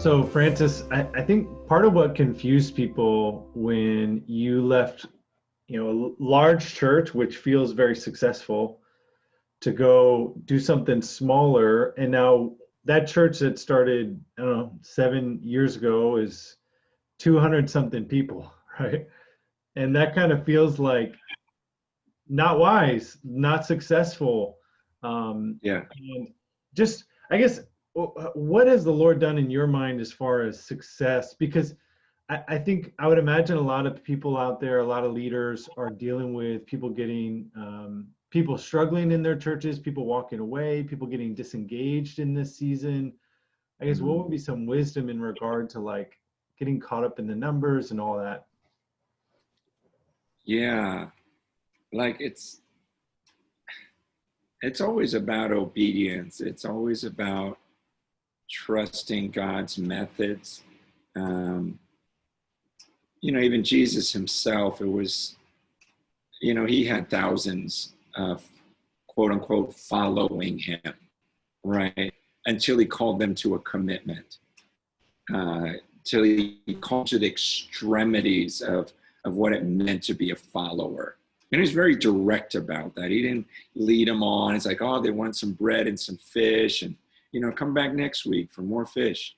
So, Francis, I think part of what confused people when you left, a large church, which feels very successful, to go do something smaller, and now that church that started, I don't know, 7 years ago is 200 something people, right? And that kind of feels like not wise, not successful. Yeah. And just, I guess, what has the Lord done in your mind as far as success? Because I think I would imagine a lot of people out there, a lot of leaders are dealing with people getting, people struggling in their churches, people walking away, people getting disengaged in this season. I guess what Mhm. would be some wisdom in regard to like getting caught up in the numbers and all that? Yeah. Like it's always about obedience. It's always about trusting God's methods. Um, Even Jesus himself, he had thousands of quote unquote following him, right? Until he called them to a commitment, till he called to the extremities of what it meant to be a follower. And he was very direct about that. He didn't lead them on. It's like, oh, they want some bread and some fish, and come back next week for more fish.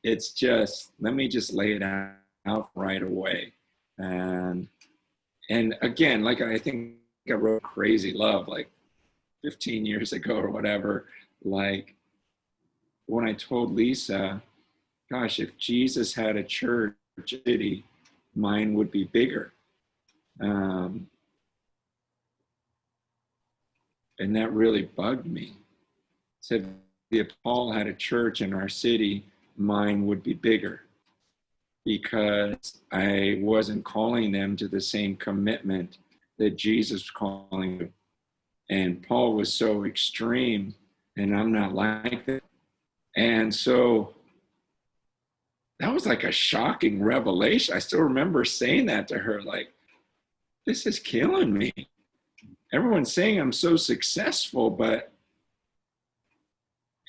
It's just, let me just lay it out right away. And again, like I think I wrote Crazy Love like 15 years ago or whatever. Like when I told Lisa, gosh, if Jesus had a church city, mine would be bigger. Um, and that really bugged me. Said if Paul had a church in our city, mine would be bigger, because I wasn't calling them to the same commitment that Jesus was calling them. And Paul was so extreme, and I'm not like that. And so that was like a shocking revelation. I still remember saying that to her, like, this is killing me. Everyone's saying I'm so successful,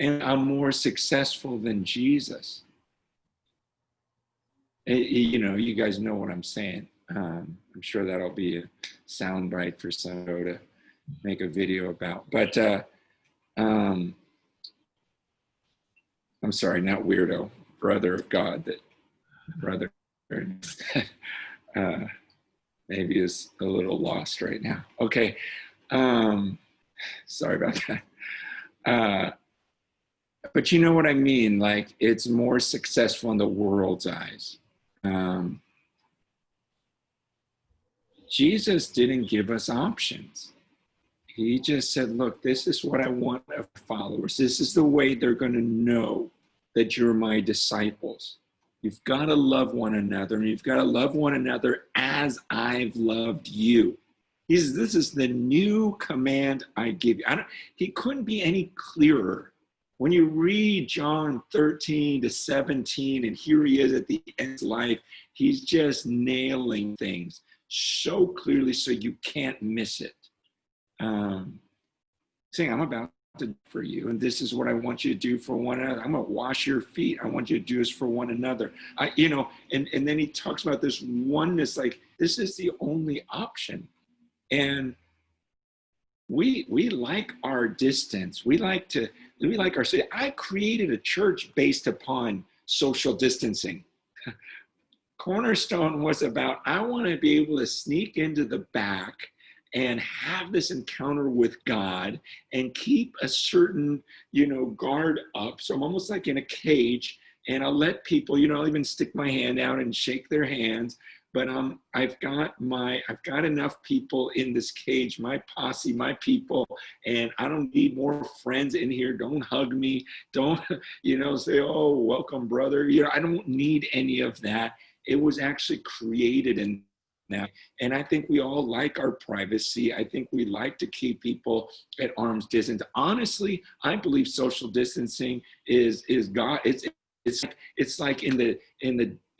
and I'm more successful than Jesus. You guys know what I'm saying. I'm sure that'll be a soundbite for Sando to make a video about. But I'm sorry, not weirdo, brother of God, that brother uh, maybe is a little lost right now. Okay. Sorry about that. But you know what I mean? Like, it's more successful in the world's eyes. Jesus didn't give us options. He just said, look, this is what I want of followers. This is the way they're going to know that you're my disciples. You've got to love one another, and you've got to love one another as I've loved you. This is the new command I give you. He couldn't be any clearer. When you read John 13 to 17, and here he is at the end of his life, he's just nailing things so clearly so you can't miss it. Saying, I'm about to do for you, and this is what I want you to do for one another. I'm going to wash your feet. I want you to do this for one another. And then he talks about this oneness, like this is the only option. And we like our distance. We like our city. I created a church based upon social distancing. Cornerstone was about, I want to be able to sneak into the back and have this encounter with God and keep a certain, guard up. So I'm almost like in a cage, and I'll let people, I'll even stick my hand out and shake their hands. But I've got enough people in this cage, my posse, my people, and I don't need more friends in here. Don't hug me. Don't, say, oh, welcome, brother. I don't need any of that. It was actually created in that. And I think we all like our privacy. I think we like to keep people at arm's distance. Honestly, I believe social distancing is God. It's like in the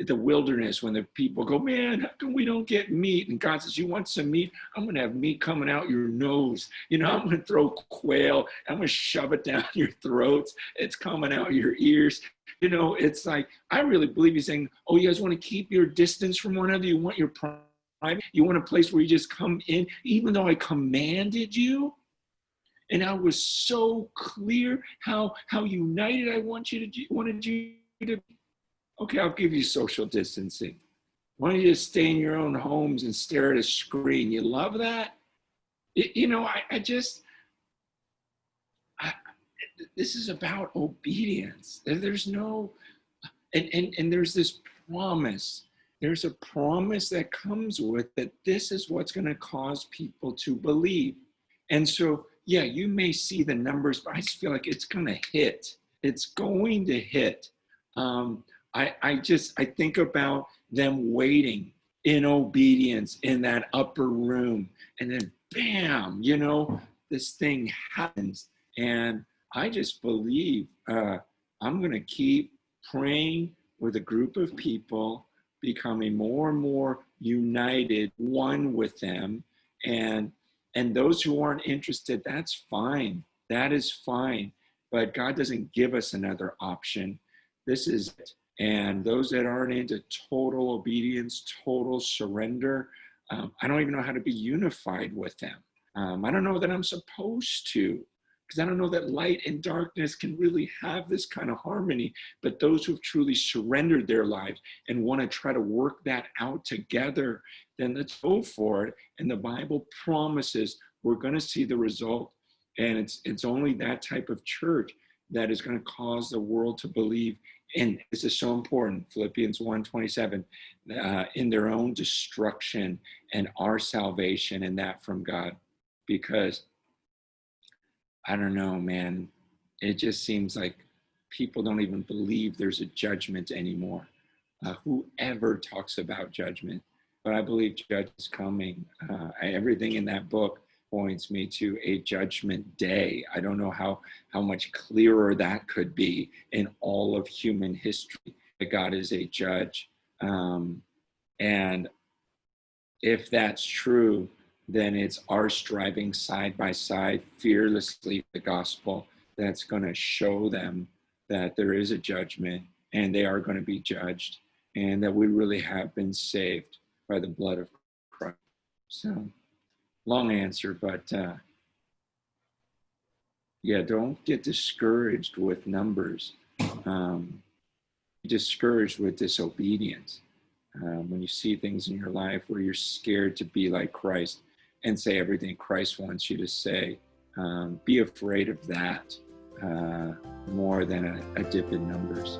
the wilderness when the people go, man, how come we don't get meat? And God says, you want some meat? I'm going to have meat coming out your nose. I'm going to throw quail. I'm going to shove it down your throats. It's coming out your ears. It's like, I really believe he's saying, oh, you guys want to keep your distance from one another? You want your private? You want a place where you just come in, even though I commanded you? And I was so clear how united I wanted you to be. Okay, I'll give you social distancing. Why don't you just stay in your own homes and stare at a screen? You love that? This is about obedience. There's no, and there's this promise. There's a promise that comes with that. This is what's going to cause people to believe. And so, yeah, you may see the numbers, but I just feel like it's going to hit. It's going to hit. I think about them waiting in obedience in that upper room, and then bam, this thing happens. And I just believe I'm going to keep praying with a group of people, becoming more and more united, one with them. And those who aren't interested, that's fine. That is fine. But God doesn't give us another option. This is it. And those that aren't into total obedience, total surrender, I don't even know how to be unified with them. I don't know that I'm supposed to, because I don't know that light and darkness can really have this kind of harmony. But those who've truly surrendered their lives and want to try to work that out together, then let's go for it. And the Bible promises we're going to see the result. And it's only that type of church that is going to cause the world to believe. And this is so important, Philippians 1:27, in their own destruction and our salvation, and that from God. Because I don't know, man, it just seems like people don't even believe there's a judgment anymore. Whoever talks about judgment, but I believe judgment is coming. Everything in that book points me to a judgment day. I don't know how much clearer that could be in all of human history, that God is a judge. And if that's true, then it's our striving side by side fearlessly the gospel that's going to show them that there is a judgment and they are going to be judged, and that we really have been saved by the blood of Christ. So, long answer, but yeah, don't get discouraged with numbers. Be discouraged with disobedience. When you see things in your life where you're scared to be like Christ and say everything Christ wants you to say, be afraid of that more than a dip in numbers.